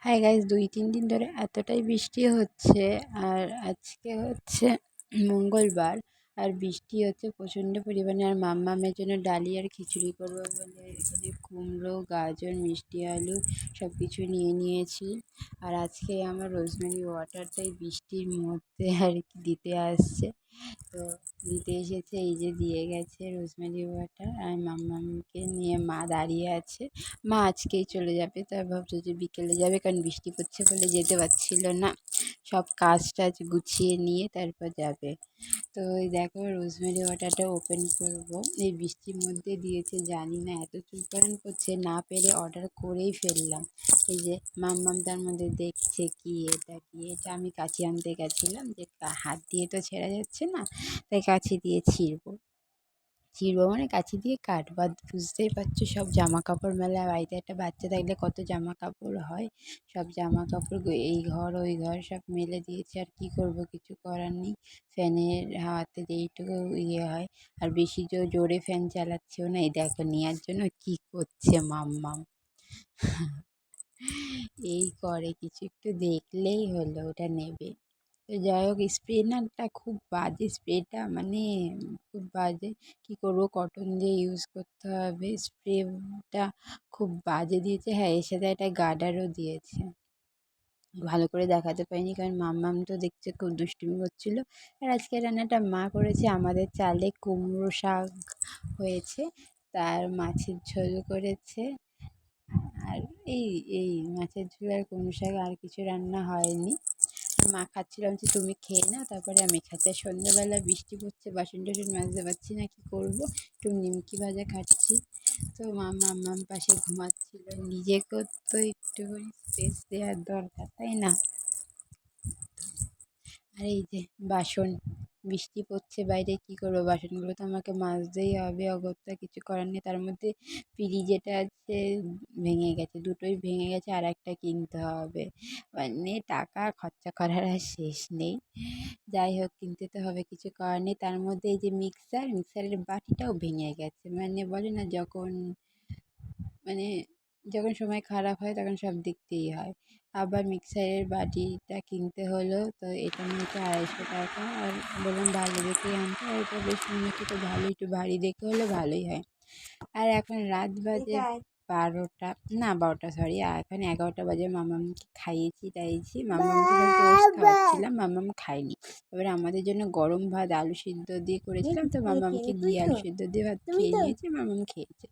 Hi guys, 2-3 দিন ধরে এতটাই বৃষ্টি হচ্ছে। আর আজকে হচ্ছে মঙ্গলবার, আর বৃষ্টি হচ্ছে প্রচণ্ড পরিমাণে। আর মাম্মামের জন্য ডালি আর খিচুড়ি করবো বলে এখানে কুমড়ো, গাজর, মিষ্টি আলু সব কিছু নিয়ে নিয়েছি। আর আজকে আমার রোজমেরি ওয়াটারটাই বৃষ্টির মধ্যে আর কি দিতে আসছে। তো দিতে এসেছে, এই যে দিয়ে গেছে রোজমেরি ওয়াটার। আর মাম্মামকে নিয়ে মা দাঁড়িয়ে আছে। মা আজকেই চলে যাবে, তাই ভাবছে যে বিকেলে যাবে, কারণ বৃষ্টি পড়ছে বলে যেতে পারছিল না। সব কাজ টাজ গুছিয়ে নিয়ে তারপর যাবে। তো এই দেখো রোজমেরি ওয়াটারটা ওপেন করব। এই বৃষ্টির মধ্যে দিয়েছে, জানি না এত চুলকান করছে, না পেরে অর্ডার করেই ফেললাম। এই যে মাম্মাম তার মধ্যে দেখছে কি এটা আমি কাঁচি আনতে গেছিলাম, যে হাত দিয়ে তো ছেঁড়া যাচ্ছে না, তাই কাঁচি দিয়ে ছিঁড়বো মানে কাঁচি দিয়ে কাটবো। আর বুঝতেই পারছো সব জামা কাপড় মেলা, বাড়িতে একটা বাচ্চা থাকলে কত জামা কাপড় হয়। সব জামা কাপড় এই ঘর ওই ঘর সব মেলে দিয়েছে। আর কি করব, কিছু করার নেই। ফ্যানের হাওয়াতে যেইটুকু হয়। আর বেশি জোরে ফ্যান চালাচ্ছেও না। এই দেখো নেওয়ার জন্য কি করছে মাম্মাম। এই করে, কিছু একটু দেখলেই হলো ওটা নেবে। তো যাই হোক, স্প্রেনারটা খুব বাজে, স্প্রেটা মানে খুব বাজে। কী করবো, কটন দিয়ে ইউজ করতে হবে। স্প্রেটা খুব বাজে দিয়েছে। হ্যাঁ, এর সাথে একটা গার্ডারও দিয়েছে। ভালো করে দেখাতে পারিনি, কারণ মাম্মাম তো দেখছে খুব দুষ্টুমি করছিল। আর আজকে রান্নাটা মা করেছে। আমাদের চালে কুমড়ো শাক হয়েছে, তার মাছের ঝোল করেছে। আর এই এই মাছের ঝোল আর কুমড়ো শাক, আর কিছু রান্না হয়নি। মা খাচ্ছিলাম যে তুমি খেয়ে নাও, তারপরে আমি খাচ্ছি। আর সন্ধ্যাবেলা বৃষ্টি পড়ছে, বাসন টাসন মাজতে পারছি না, কী করবো। একটু নিমকি ভাজা খাচ্ছি। তো মাম্মাম পাশে ঘুমাচ্ছিল। নিজেকেও তো একটুখানি স্পেস দেওয়ার দরকার, তাই না? আর এই যে বাসন, বৃষ্টি পড়ছে বাইরে, কী করবো, বাসনগুলো তো আমাকে মাজতেই হবে, অগত্যা কিছু করার নেই। তার মধ্যে পিঁড়ি যেটা আছে ভেঙে গেছে, দুটোই ভেঙে গেছে, আর একটা কিনতে হবে। মানে টাকা খরচা করার আর শেষ নেই। যাই হোক, কিনতে তো হবে, কিছু করার নেই। তার মধ্যে এই যে মিক্সারের বাটিটাও ভেঙে গেছে। মানে বলে না, যখন সময় খারাপ হয় তখন সব দিক দিয়েই হয়। আবার মিক্সারের বাটিটা কিনতে হলো, তো এটা নিয়েছে 250 টাকা। আর বললাম ভালো দেখেই আনতে, আর এটা বেশ মনে হচ্ছে তো ভালো, একটু ভারী দেখে হলে ভালোই হয়। আর এখন রাত বাজে 12টা, না 12টা সরি, এখন 11টা বাজে। মামামকে খাইয়েছি টাইয়েছি, মামামকে বলতে টোস্ট খাওয়াচ্ছিলাম, মামাম খায়নি। এবারে আমাদের জন্য গরম ভাত আলু সিদ্ধ দিয়ে করেছিলাম, তো মামামকে দিয়ে আলু সিদ্ধ দিয়ে ভাত খেয়ে নিয়েছে, মামাম খেয়েছে।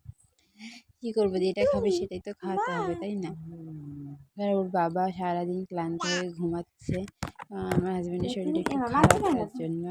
কী করবো, যেটা খাবে সেটাই তো খাওয়াতে হবে, তাই না? আর ওর বাবা সারাদিন ক্লান্ত হয়ে ঘুমাচ্ছে। আমার হাজব্যান্ডের শরীরটা একটু খারাপ, তার জন্য